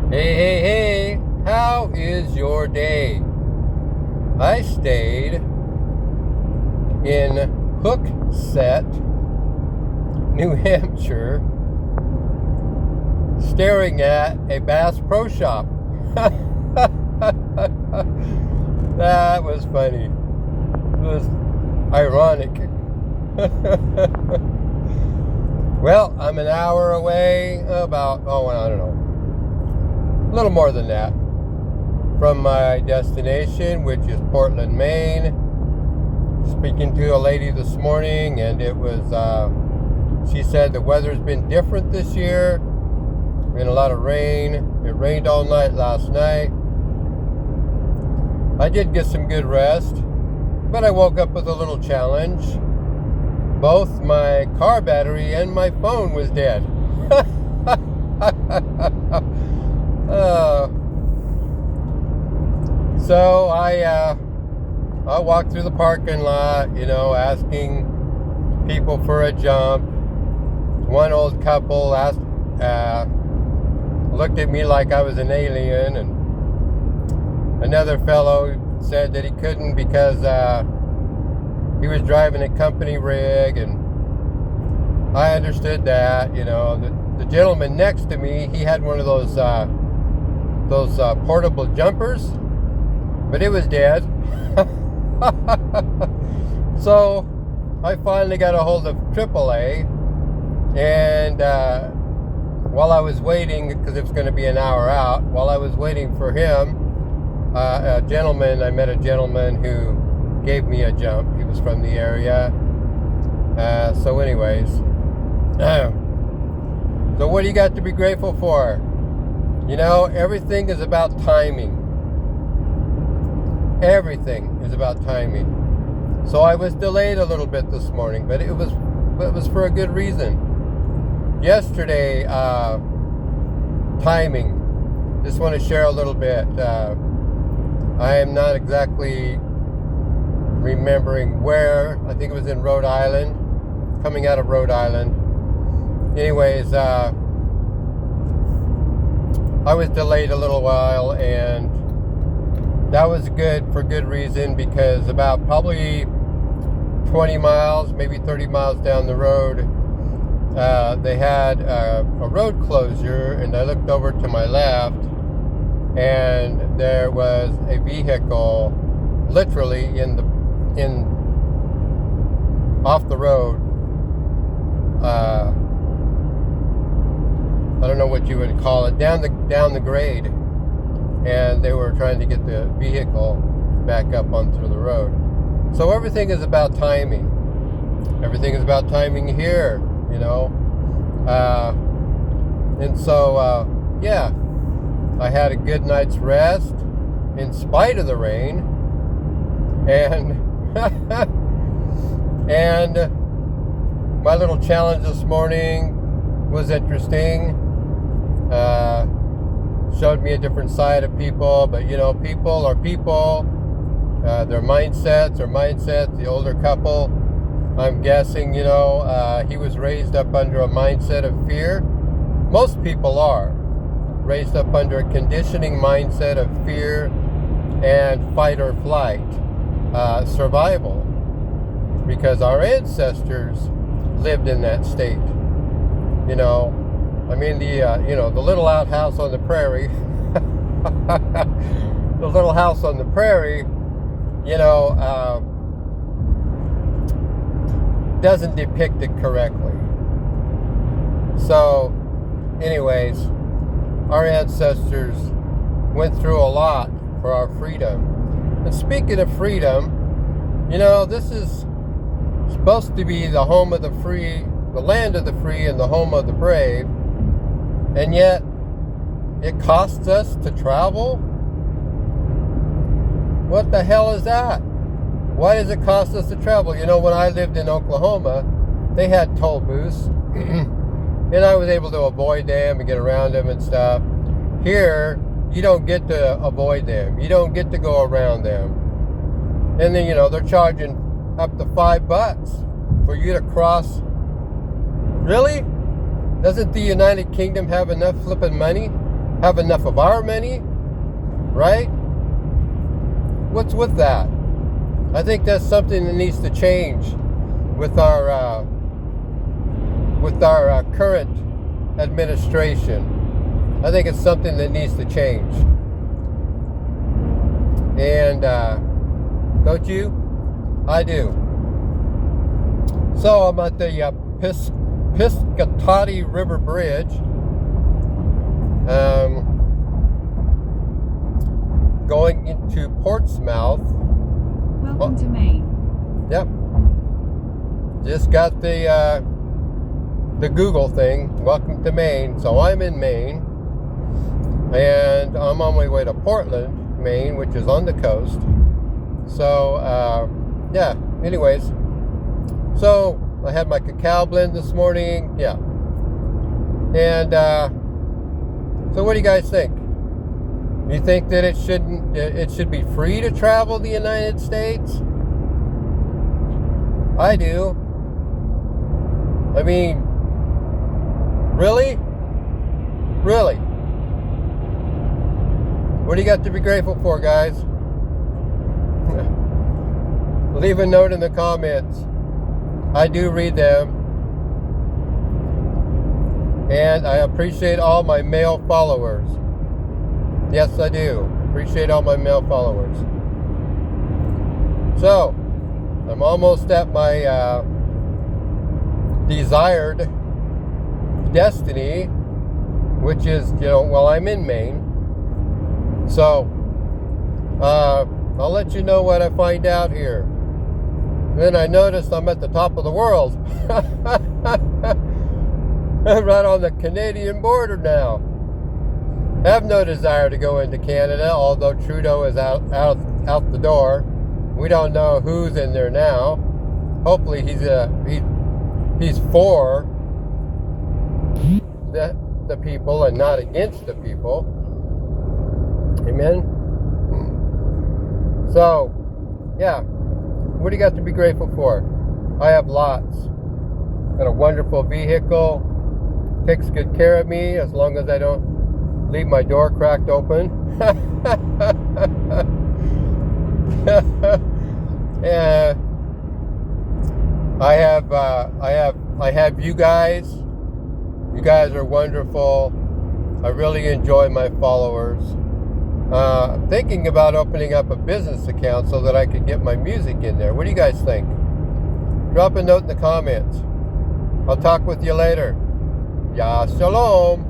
Hey, hey, hey, how is your day? I stayed in Hookset, New Hampshire, staring at a Bass Pro Shop. That was funny. It was ironic. Well, I'm an hour away, I don't know, a little more than that, from my destination, which is Portland, Maine. Speaking to a lady this morning, and she said the weather's been different this year. Been a lot of rain. It rained all night last night. I did get some good rest, but I woke up with a little challenge. Both my car battery and my phone was dead. So I walked through the parking lot, asking people for a jump. One old couple looked at me like I was an alien, and another fellow said that he couldn't because he was driving a company rig, and I understood that. The gentleman next to me, he had one of those portable jumpers, but it was dead. So I finally got a hold of AAA, and while I was waiting, because it was going to be an hour out, while I was waiting for him, I met a gentleman who gave me a jump. He was from the area. So anyways, so what do you got to be grateful for? Everything is about timing. Everything is about timing. So I was delayed a little bit this morning, but it was for a good reason. Yesterday, timing. Just want to share a little bit. I am not exactly remembering where. I think it was in Rhode Island, coming out of Rhode Island. Anyways, I was delayed a little while, and that was good for good reason, because about probably 20 miles, maybe 30 miles down the road, they had a road closure, and I looked over to my left, and there was a vehicle literally off the road. I don't know what you would call it, down the grade, and they were trying to get the vehicle back up onto the road. So everything is about timing. Everything is about timing here, and so yeah, I had a good night's rest in spite of the rain, and and my little challenge this morning was interesting. Showed me a different side of people, but people are people. Their mindsets are mindsets. The older couple, I'm guessing, he was raised up under a mindset of fear. Most people are raised up under a conditioning mindset of fear and fight or flight, survival, because our ancestors lived in that state. The little outhouse on the prairie, the little house on the prairie, doesn't depict it correctly. So, anyways, our ancestors went through a lot for our freedom. And speaking of freedom, this is supposed to be the home of the free, the land of the free, and the home of the brave. And yet, it costs us to travel? What the hell is that? Why does it cost us to travel? When I lived in Oklahoma, they had toll booths, and I was able to avoid them and get around them and stuff. Here, you don't get to avoid them. You don't get to go around them. And then, they're charging up to $5 for you to cross. Really? Doesn't the United Kingdom have enough flipping money have enough of our money, right? What's with that? I think that's something that needs to change with our current administration. I think it's something that needs to change. And don't you? I do. So I'm at the Piscataway River Bridge. Going into Portsmouth. Welcome to Maine. Yep. Just got the Google thing. Welcome to Maine. So I'm in Maine. And I'm on my way to Portland, Maine, which is on the coast. So, yeah. Anyways. So, I had my cacao blend this morning. Yeah. And, so what do you guys think? You think that it should be free to travel the United States? I do. I mean, really? Really? What do you got to be grateful for, guys? Leave a note in the comments. I do read them. And I appreciate all my male followers. Yes, I do. Appreciate all my male followers. So, I'm almost at my desired destiny, which is, well, I'm in Maine. So, I'll let you know what I find out here. Then I noticed I'm at the top of the world. I'm right on the Canadian border now. I have no desire to go into Canada, although Trudeau is out the door. We don't know who's in there now. Hopefully he's for the people and not against the people. Amen. So, yeah. What do you got to be grateful for? I have lots. Got a wonderful vehicle. Takes good care of me as long as I don't leave my door cracked open. Yeah. I have you guys. You guys are wonderful. I really enjoy my followers. I'm thinking about opening up a business account so that I could get my music in there. What do you guys think? Drop a note in the comments. I'll talk with you later. Ya shalom.